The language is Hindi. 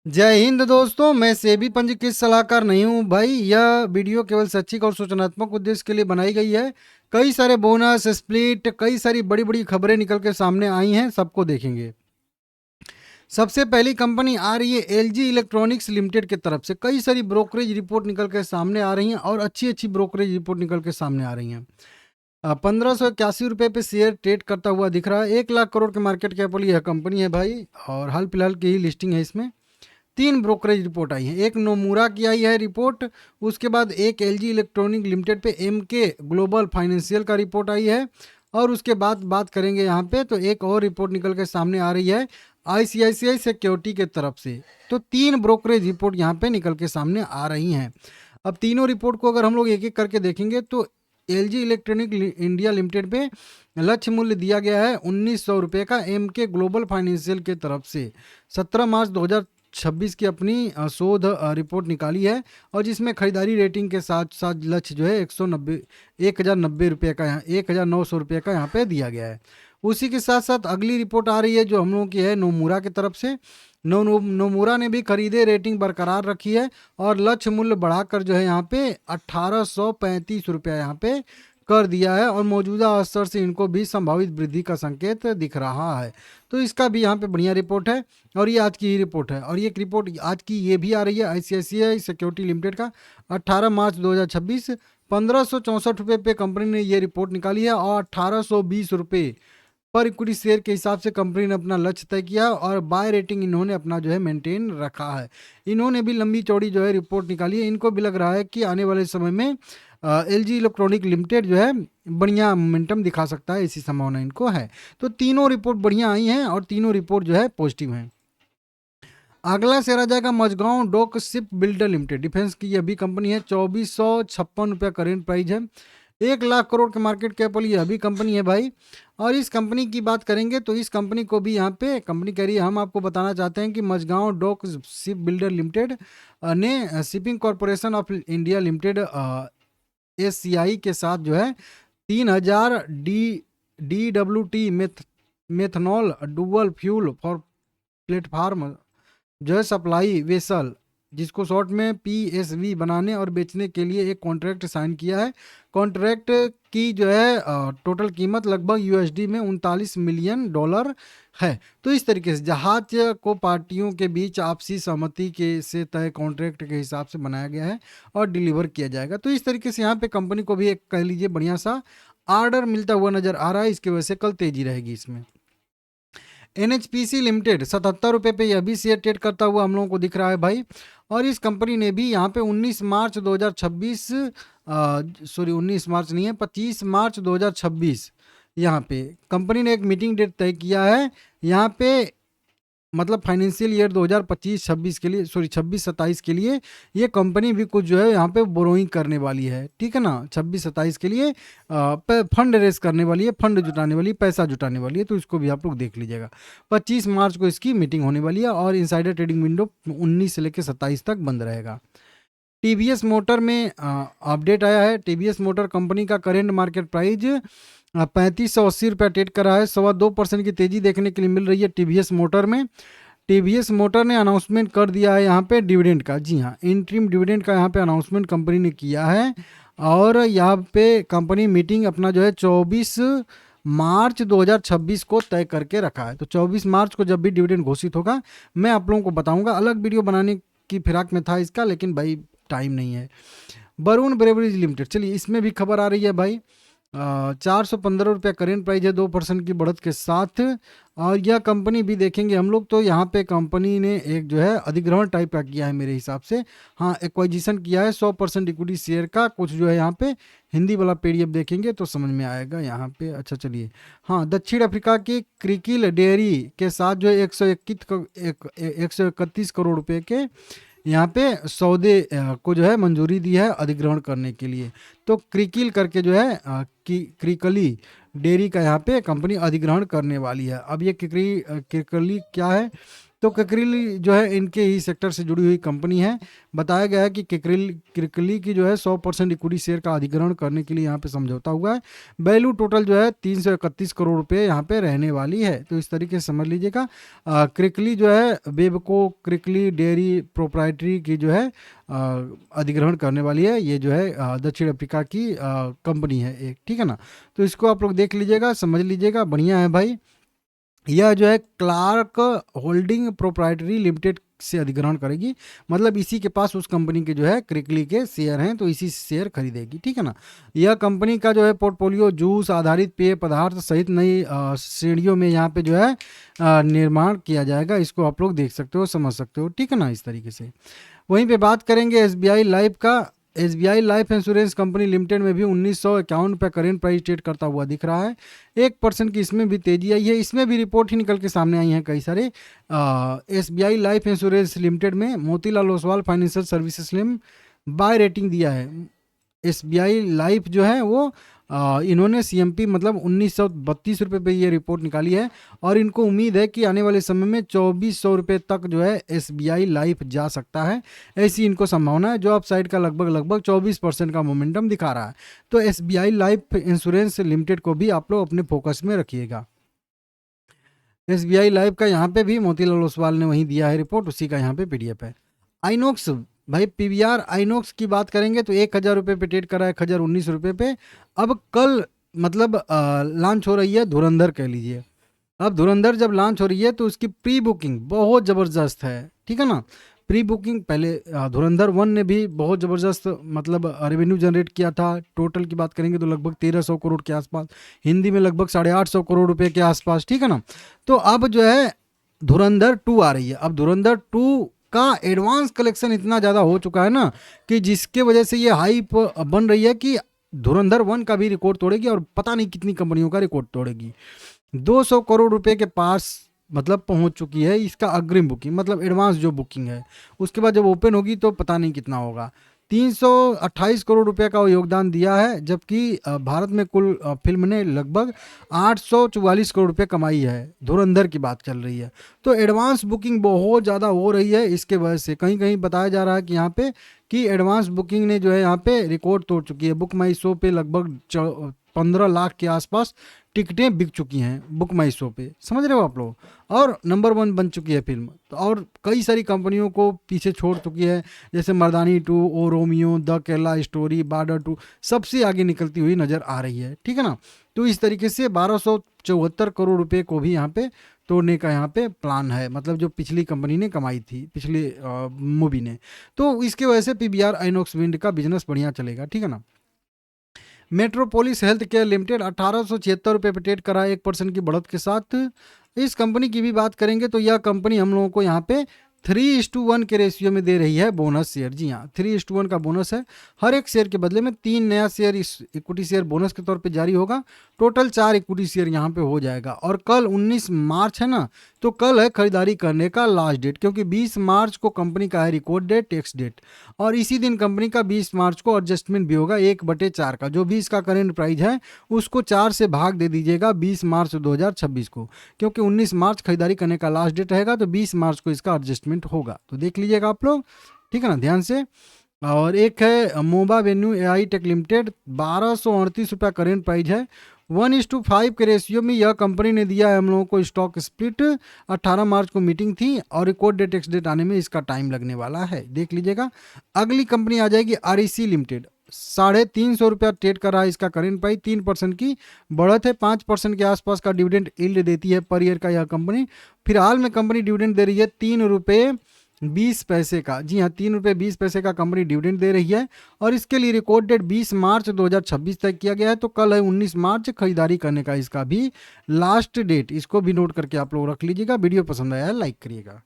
जय हिंद दोस्तों, मैं सेबी पंजीकृत सलाहकार नहीं हूँ भाई। यह वीडियो केवल शैक्षिक और सूचनात्मक उद्देश्य के लिए बनाई गई है। कई सारे बोनस स्प्लिट, कई सारी बड़ी बड़ी खबरें निकल के सामने आई हैं, सबको देखेंगे। सबसे पहली कंपनी आ रही है एलजी इलेक्ट्रॉनिक्स लिमिटेड की तरफ से। कई सारी ब्रोकरेज रिपोर्ट निकल के सामने आ रही हैं और अच्छी अच्छी ब्रोकरेज रिपोर्ट निकल के सामने आ रही हैं। 1581 रुपये पे शेयर ट्रेड करता हुआ दिख रहा है। 1 लाख करोड़ के मार्केट कैप वाली यह कंपनी है भाई, और हाल फिलहाल की ही लिस्टिंग है इसमें। तीन ब्रोकरेज रिपोर्ट आई हैं। एक नोमूरा की आई है रिपोर्ट, उसके बाद एक एलजी इलेक्ट्रॉनिक लिमिटेड पे एमके ग्लोबल फाइनेंशियल का रिपोर्ट आई है, और उसके बाद बात करेंगे यहाँ पे तो एक और रिपोर्ट निकल के सामने आ रही है आईसीआईसीआई सिक्योरिटी के तरफ से। तो तीन ब्रोकरेज रिपोर्ट यहाँ पे निकल के सामने आ रही हैं। अब तीनों रिपोर्ट को अगर हम लोग एक एक करके देखेंगे तो एलजी इलेक्ट्रॉनिक इंडिया लिमिटेड पे लक्ष्य मूल्य दिया गया है 1900 रुपये का एमके ग्लोबल फाइनेंशियल के तरफ से। 17 मार्च 2026 की अपनी शोध रिपोर्ट निकाली है, और जिसमें खरीदारी रेटिंग के साथ साथ लक्ष्य जो है 1090 रुपये का, यहाँ 1900 रुपये का यहाँ पे दिया गया है। उसी के साथ साथ अगली रिपोर्ट आ रही है जो हम लोगों की है नोमूरा की तरफ से। नोमूरा ने भी खरीदे रेटिंग बरकरार रखी है, और लक्ष्य मूल्य बढ़ाकर जो है यहाँ पे 1835 रुपया यहाँ पे कर दिया है, और मौजूदा स्तर से इनको भी संभावित वृद्धि का संकेत दिख रहा है। तो इसका भी यहाँ पे बढ़िया रिपोर्ट है, और ये आज की ही रिपोर्ट है। और ये रिपोर्ट आज की ये भी आ रही है आईसीआईसीआई सिक्योरिटी लिमिटेड का 18 मार्च 2026। 1564 रुपये पे कंपनी ने ये रिपोर्ट निकाली है, और 1820 रुपये पर इक्विटी शेयर के हिसाब से कंपनी ने अपना लक्ष्य तय किया, और बाय रेटिंग इन्होंने अपना जो है मेंटेन रखा है। इन्होंने भी लंबी चौड़ी जो है रिपोर्ट निकाली है। इनको भी लग रहा है कि आने वाले समय में एलजी इलेक्ट्रॉनिक लिमिटेड जो है बढ़िया मोमेंटम दिखा सकता है, ऐसी संभावना इनको है। तो तीनों रिपोर्ट बढ़िया आई हैं, और तीनों रिपोर्ट जो है पॉजिटिव हैं। अगला शेयर आ जाएगा Mazagon dock ship builder limited, defence की यह भी कंपनी है। 2456 रुपया करेंट प्राइस है। 1 लाख करोड़ के मार्केट कैप वाली यह भी कंपनी है भाई। और इस कंपनी की बात करेंगे तो इस कंपनी को भी यहाँ पे कंपनी कह रही है, हम आपको बताना चाहते हैं कि Mazagon dock ship builder limited ने shipping corporation of India limited SCI के साथ जो है 3000 DWT methanol dual fuel for platform जो है सप्लाई वेसल, जिसको शॉर्ट में पीएसवी बनाने और बेचने के लिए एक कॉन्ट्रैक्ट साइन किया है। कॉन्ट्रैक्ट की जो है टोटल कीमत लगभग यूएसडी में $39 मिलियन है। तो इस तरीके से जहाज को पार्टियों के बीच आपसी सहमति के से तय कॉन्ट्रैक्ट के हिसाब से बनाया गया है और डिलीवर किया जाएगा। तो इस तरीके से यहाँ पे कंपनी को भी एक कह लीजिए बढ़िया सा ऑर्डर मिलता हुआ नजर आ रहा है। इसकी वजह से कल तेजी रहेगी इसमें। एनएचपीसी लिमिटेड 77 रुपये पे यह भी शेयर ट्रेड करता हुआ हम लोगों को दिख रहा है भाई। और इस कंपनी ने भी यहाँ पे 19 मार्च 2026, सॉरी 19 मार्च नहीं है, 25 मार्च 2026 यहाँ पे कंपनी ने एक मीटिंग डेट तय किया है। यहाँ पे मतलब फाइनेंशियल ईयर 2025-26 के लिए, सॉरी 26-27 के लिए ये कंपनी भी कुछ जो है यहाँ पे बोरोइंग करने वाली है, ठीक है ना। 26-27 के लिए फंड रेस करने वाली है, फंड जुटाने वाली है, पैसा जुटाने वाली है। तो इसको भी आप लोग देख लीजिएगा। 25 मार्च को इसकी मीटिंग होने वाली है, और इनसाइडर ट्रेडिंग विंडो 19 से लेकर 27 तक बंद रहेगा। टीवीएस मोटर में अपडेट आया है। टीवीएस मोटर कंपनी का करेंट मार्केट प्राइस 3580 रुपया ट्रेड करा है। 2.25% की तेजी देखने के लिए मिल रही है टीवीएस मोटर में। टीवीएस मोटर ने अनाउंसमेंट कर दिया है यहाँ पे डिविडेंड का। जी हाँ, इंटरिम डिविडेंड का यहाँ पे अनाउंसमेंट कंपनी ने किया है, और यहाँ पे कंपनी मीटिंग अपना जो है 24 मार्च 2026 को तय करके रखा है। तो 24 मार्च को जब भी डिविडेंड घोषित होगा मैं आप लोगों को बताऊंगा। अलग वीडियो बनाने की फिराक में था इसका, लेकिन भाई टाइम नहीं है। वरुण ब्रेवरीज लिमिटेड, चलिए इसमें भी खबर आ रही है भाई। 415 रुपया करेंट प्राइस है 2% की बढ़त के साथ। और यह कंपनी भी देखेंगे हम लोग तो यहाँ पे कंपनी ने एक जो है अधिग्रहण टाइप का किया है मेरे हिसाब से। हाँ, एक्वाइजिशन किया है 100% इक्विटी शेयर का। कुछ जो है यहाँ पे हिंदी वाला पीडीएफ देखेंगे तो समझ में आएगा यहाँ पे। अच्छा चलिए, हाँ, दक्षिण अफ्रीका की क्रिकिल डेयरी के साथ जो है 131 करोड़ रुपए के यहाँ पे सौदे को जो है मंजूरी दी है अधिग्रहण करने के लिए। तो क्रिकिल करके जो है क्रिकली डेयरी का यहाँ पे कंपनी अधिग्रहण करने वाली है। अब ये क्रिकली क्या है, तो किक्रिल जो है इनके ही सेक्टर से जुड़ी हुई कंपनी है। बताया गया है कि किक्रिली की जो है 100% इक्विटी शेयर का अधिग्रहण करने के लिए यहाँ पे समझौता हुआ है। वैल्यू टोटल जो है 331 करोड़ रुपए यहाँ पे रहने वाली है। तो इस तरीके से समझ लीजिएगा। क्रिकली जो है बेबको क्रिकली डेयरी प्रोप्राइटरी की जो है अधिग्रहण करने वाली है। ये जो है दक्षिण अफ्रीका की कंपनी है एक, ठीक है ना। तो इसको आप लोग देख लीजिएगा, समझ लीजिएगा, बढ़िया है भाई। यह जो है क्लार्क होल्डिंग प्रोप्राइटरी लिमिटेड से अधिग्रहण करेगी, मतलब इसी के पास उस कंपनी के जो है क्रिकली के शेयर हैं, तो इसी से शेयर खरीदेगी, ठीक है ना। यह कंपनी का जो है पोर्टफोलियो जूस आधारित पेय पदार्थ सहित नई श्रेणियों में यहाँ पे जो है निर्माण किया जाएगा। इसको आप लोग देख सकते हो, समझ सकते हो, ठीक है ना, इस तरीके से। वहीं पे बात करेंगे एसबीआई लाइफ का। SBI life insurance company limited में भी 1951 पे करेंट प्राइस ट्रेड करता हुआ दिख रहा है। 1% की इसमें भी तेजी आई है। इसमें भी रिपोर्ट ही निकल के सामने आई हैं कई सारे। एसबीआई लाइफ इंश्योरेंस लिमिटेड में मोतीलाल ओसवाल फाइनेंशियल सर्विसेज लिम बाय रेटिंग दिया है। एसबीआई लाइफ जो है वो इन्होंने सीएमपी मतलब 1932 रुपये पे ये रिपोर्ट निकाली है, और इनको उम्मीद है कि आने वाले समय में 2400 रुपये तक जो है एसबीआई लाइफ जा सकता है, ऐसी इनको संभावना है, जो अपसाइड का लगभग 24% का मोमेंटम दिखा रहा है। तो एसबीआई लाइफ इंश्योरेंस लिमिटेड को भी आप लोग अपने फोकस में रखिएगा। एसबीआई लाइफ का यहाँ पे भी मोतीलाल ओसवाल ने वहीं दिया है रिपोर्ट, उसी का यहाँ पे पीडीएफ है। आइनॉक्स भाई, पीवीआर आइनॉक्स की बात करेंगे तो 1000 रुपये पे ट्रेड करा है, 1019 रुपये पे। अब कल मतलब लॉन्च हो रही है धुरंधर, कह लीजिए। अब धुरंधर जब लॉन्च हो रही है तो उसकी प्री बुकिंग बहुत ज़बरदस्त है, ठीक है ना। प्री बुकिंग पहले धुरंधर 1 ने भी बहुत ज़बरदस्त मतलब रेवेन्यू जनरेट किया था। टोटल की बात करेंगे तो लगभग 1300 करोड़ के आसपास, हिंदी में लगभग 850 करोड़ रुपए के आसपास, ठीक है ना। तो अब जो है धुरंधर 2 आ रही है। अब धुरंधर 2 का एडवांस कलेक्शन इतना ज़्यादा हो चुका है ना, कि जिसके वजह से ये हाइप बन रही है कि धुरंधर 1 का भी रिकॉर्ड तोड़ेगी, और पता नहीं कितनी कंपनियों का रिकॉर्ड तोड़ेगी। 200 करोड़ रुपए के पास मतलब पहुंच चुकी है इसका अग्रिम बुकिंग, मतलब एडवांस जो बुकिंग है। उसके बाद जब ओपन होगी तो पता नहीं कितना होगा। 328 करोड़ रुपए का योगदान दिया है, जबकि भारत में कुल फिल्म ने लगभग 844 करोड़ रुपए कमाई है। धुरंधर की बात चल रही है। तो एडवांस बुकिंग बहुत ज़्यादा हो रही है, इसके वजह से कहीं कहीं बताया जा रहा है कि यहाँ पे कि एडवांस बुकिंग ने जो है यहाँ पे रिकॉर्ड तोड़ चुकी है। बुक माई शो पे लगभग 15 लाख के आसपास टिकटें बिक चुकी हैं बुक माई शो पे, समझ रहे हो आप लोग। और नंबर 1 बन चुकी है फिल्म, तो और कई सारी कंपनियों को पीछे छोड़ चुकी है, जैसे मर्दानी 2, ओ रोमियो, द केरला स्टोरी, बॉर्डर 2 सबसे आगे निकलती हुई नज़र आ रही है, ठीक है ना। तो इस तरीके से 1274 करोड़ रुपए को भी यहाँ पे तोड़ने का यहाँ पे प्लान है, मतलब जो पिछली कंपनी ने कमाई थी पिछले मूवी ने। तो इसके वजह से पीवीआर आइनॉक्स विंड का बिजनेस बढ़िया चलेगा, ठीक है ना। मेट्रोपोलिस हेल्थ केयर लिमिटेड 1876 रुपये पे ट्रेड करा है 1% की बढ़त के साथ। इस कंपनी की भी बात करेंगे तो यह कंपनी हम लोगों को यहाँ पे 3:1 के रेशियो में दे रही है बोनस शेयर। जी हाँ, 3:1 का बोनस है। हर एक शेयर के बदले में 3 नया शेयर इस इक्विटी शेयर बोनस के तौर पे जारी होगा। टोटल 4 इक्विटी शेयर यहाँ पे हो जाएगा। और कल 19 मार्च है ना, तो कल है खरीदारी करने का लास्ट डेट, क्योंकि 20 मार्च को कंपनी का है रिकॉर्ड डेट, टैक्स डेट, और इसी दिन कंपनी का 20 मार्च को एडजस्टमेंट भी होगा 1/4 का। जो 20 का करेंट प्राइस है उसको 4 से भाग दे दीजिएगा 20 मार्च 2026 को, क्योंकि 19 मार्च खरीदारी करने का लास्ट डेट रहेगा, तो 20 मार्च को इसका एडजस्टमेंट होगा। तो देख लीजिएगा आप लोग, ठीक है ना, ध्यान से। और एक है मोबा वेन्यू एआई टेक लिमिटेड, 1238 रुपया करेंट प्राइस है। 1:5 के रेशियो में यह कंपनी ने दिया है हम लोगों को स्टॉक स्प्लिट। 18 मार्च को मीटिंग थी और रिकॉर्ड डेट टैक्स डेट आने में इसका टाइम लगने वाला है, देख लीजिएगा। अगली कंपनी आ जाएगी आरईसी लिमिटेड, 350 रुपया ट्रेड कर रहा है इसका करेंट प्राइस। 3% की बढ़त है, 5% के आसपास का डिविडेंड यील्ड देती है पर ईयर का यह कंपनी। फिलहाल में कंपनी डिविडेंड दे रही है 3 रुपये 20 पैसे का। जी हाँ, 3 रुपये 20 पैसे का कंपनी डिविडेंड दे रही है, और इसके लिए रिकॉर्ड डेट 20 मार्च 2026 तक किया गया है। तो कल है 19 मार्च खरीदारी करने का इसका भी लास्ट डेट, इसको भी नोट करके आप लोग रख लीजिएगा। वीडियो पसंद आया है लाइक करिएगा।